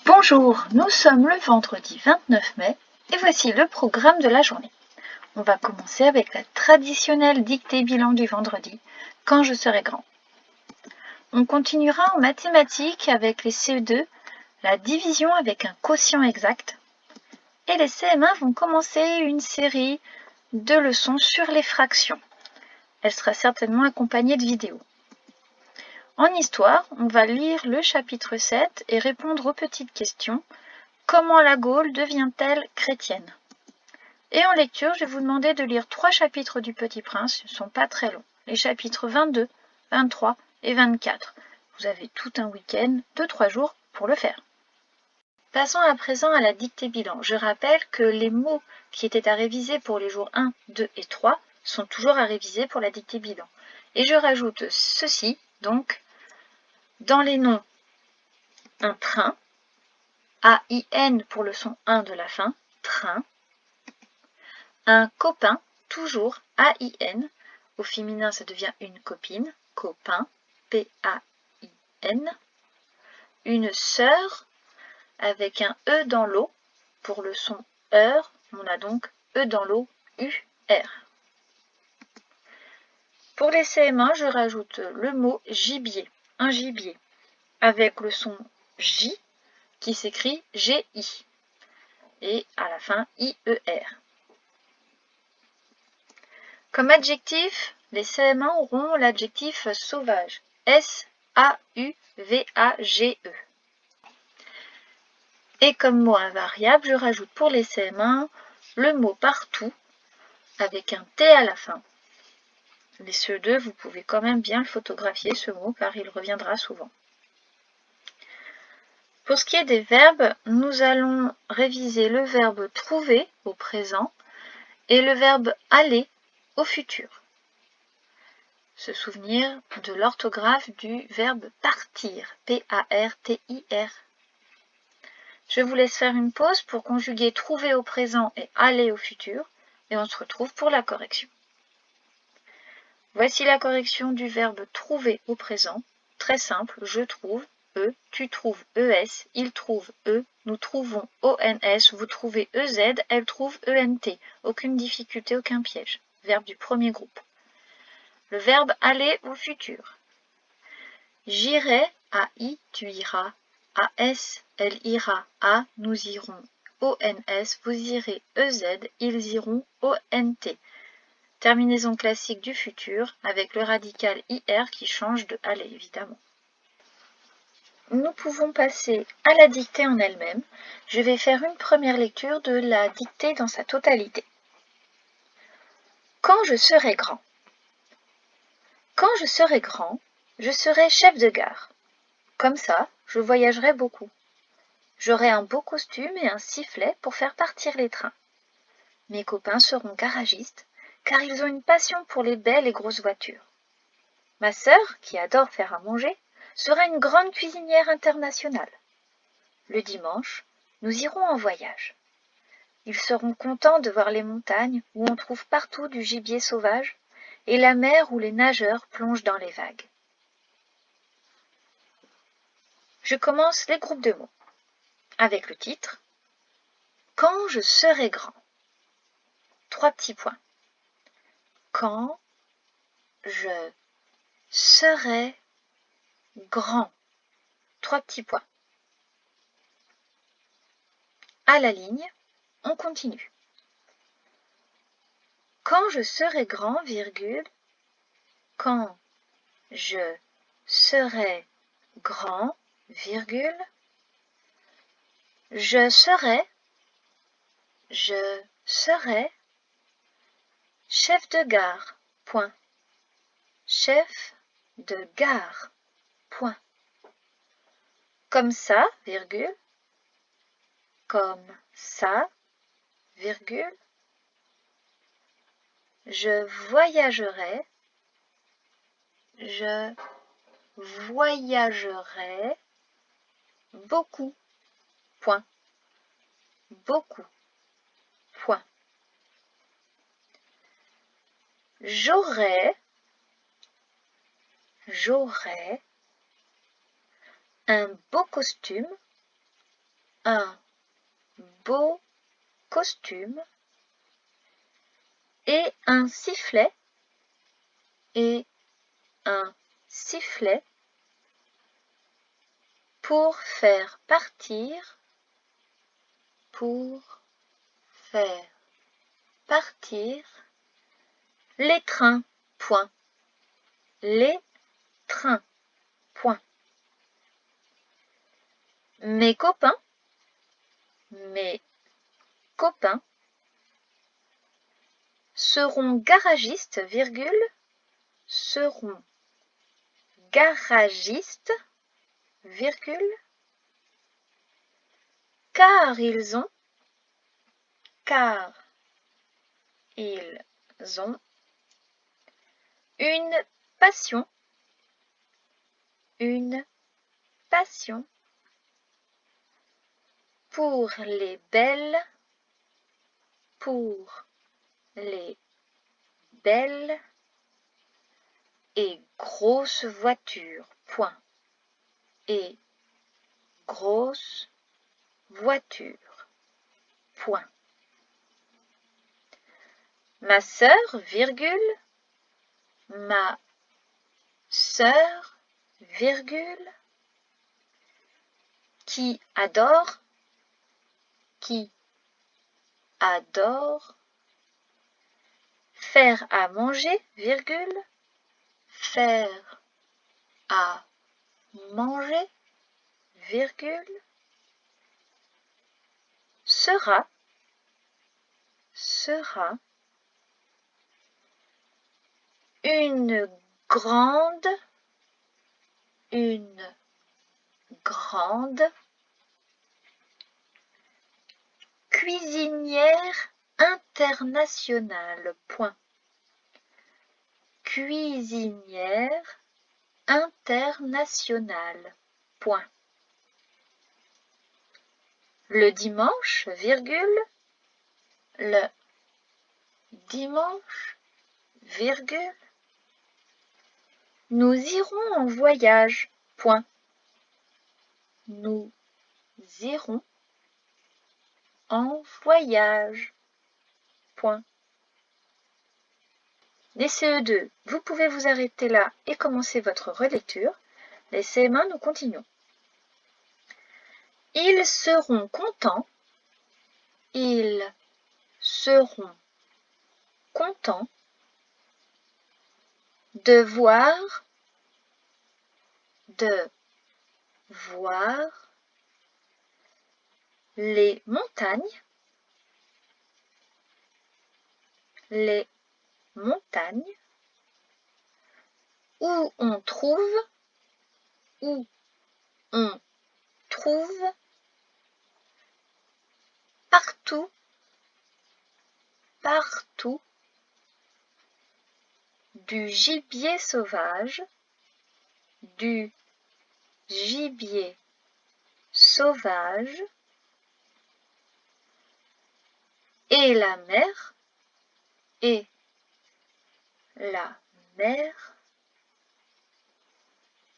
Bonjour, nous sommes le vendredi 29 mai et voici le programme de la journée. On va commencer avec la traditionnelle dictée bilan du vendredi, quand je serai grand. On continuera en mathématiques avec les CE2, la division avec un quotient exact. Et les CM1 vont commencer une série de leçons sur les fractions. Elle sera certainement accompagnée de vidéos. En histoire, on va lire le chapitre 7 et répondre aux petites questions. Comment la Gaule devient-elle chrétienne? Et en lecture, je vais vous demander de lire 3 chapitres du Petit Prince, ils ne sont pas très longs. Les chapitres 22, 23 et 24. Vous avez tout un week-end de 3 jours pour le faire. Passons à présent à la dictée bilan. Je rappelle que les mots qui étaient à réviser pour les jours 1, 2 et 3 sont toujours à réviser pour la dictée bilan. Et je rajoute ceci, donc, dans les noms, un train, A-I-N pour le son 1 de la fin, train. Un copain, toujours A-I-N. Au féminin, ça devient une copine, copain, P-A-I-N. Une sœur, avec un E dans l'eau. Pour le son heure, on a donc E dans l'eau, U-R. Pour les CM1, je rajoute le mot gibier, un gibier, avec le son J qui s'écrit G-I et à la fin I-E-R. Comme adjectif, les CM1 auront l'adjectif sauvage, S-A-U-V-A-G-E. Et comme mot invariable, je rajoute pour les CM1 le mot partout avec un T à la fin. Les CE2, vous pouvez quand même bien le photographier ce mot car il reviendra souvent. Pour ce qui est des verbes, nous allons réviser le verbe trouver au présent et le verbe aller au futur. Se souvenir de l'orthographe du verbe partir, P-A-R-T-I-R. Je vous laisse faire une pause pour conjuguer trouver au présent et aller au futur et on se retrouve pour la correction. Voici la correction du verbe trouver au présent. Très simple, je trouve, E, tu trouves ES, il trouve E, nous trouvons ONS, vous trouvez EZ, elle trouve ENT. Aucune difficulté, aucun piège. Verbe du premier groupe. Le verbe aller au futur. J'irai, AI, tu iras. AS, elle ira. A, nous irons. ONS, vous irez. EZ, ils iront. ONT. Terminaison classique du futur avec le radical IR qui change de aller évidemment. Nous pouvons passer à la dictée en elle-même. Je vais faire une première lecture de la dictée dans sa totalité. Quand je serai grand. Quand je serai grand, je serai chef de gare. Comme ça, je voyagerai beaucoup. J'aurai un beau costume et un sifflet pour faire partir les trains. Mes copains seront garagistes, car ils ont une passion pour les belles et grosses voitures. Ma sœur, qui adore faire à manger, sera une grande cuisinière internationale. Le dimanche, nous irons en voyage. Ils seront contents de voir les montagnes où on trouve partout du gibier sauvage et la mer où les nageurs plongent dans les vagues. Je commence les groupes de mots avec le titre « Quand je serai grand ». 3 petits points. Quand je serai grand. 3 petits points. À la ligne, on continue. Quand je serai grand, virgule, quand je serai grand, virgule, je serai chef de gare, point. Chef de gare, point. Comme ça, virgule, comme ça, virgule, je voyagerai beaucoup, point. Beaucoup, point. J'aurai un beau costume, un beau costume et un sifflet pour faire partir les trains, point. Les trains, point. Mes copains seront garagistes, car ils ont une passion pour les belles et grosses voitures, point. Et grosses voitures, point. Ma sœur, qui adore faire à manger, sera une grande cuisinière internationale, point. Cuisinière internationale, point. Le dimanche, nous irons en voyage, point. Nous irons en voyage, point. Les CE2, vous pouvez vous arrêter là et commencer votre relecture. Les CM1, nous continuons. Ils seront contents de voir les montagnes où on trouve partout du gibier sauvage et la mer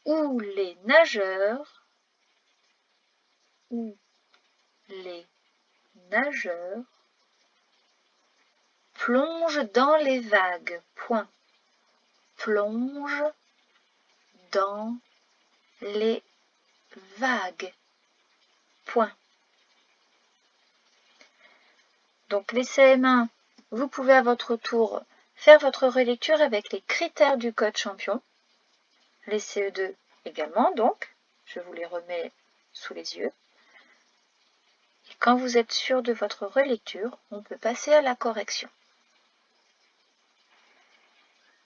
où les nageurs plongent dans les vagues, point. Plonge dans les vagues, point. Donc les CM1, vous pouvez à votre tour faire votre relecture avec les critères du code champion. Les CE2 également, donc, je vous les remets sous les yeux. Et quand vous êtes sûr de votre relecture, on peut passer à la correction.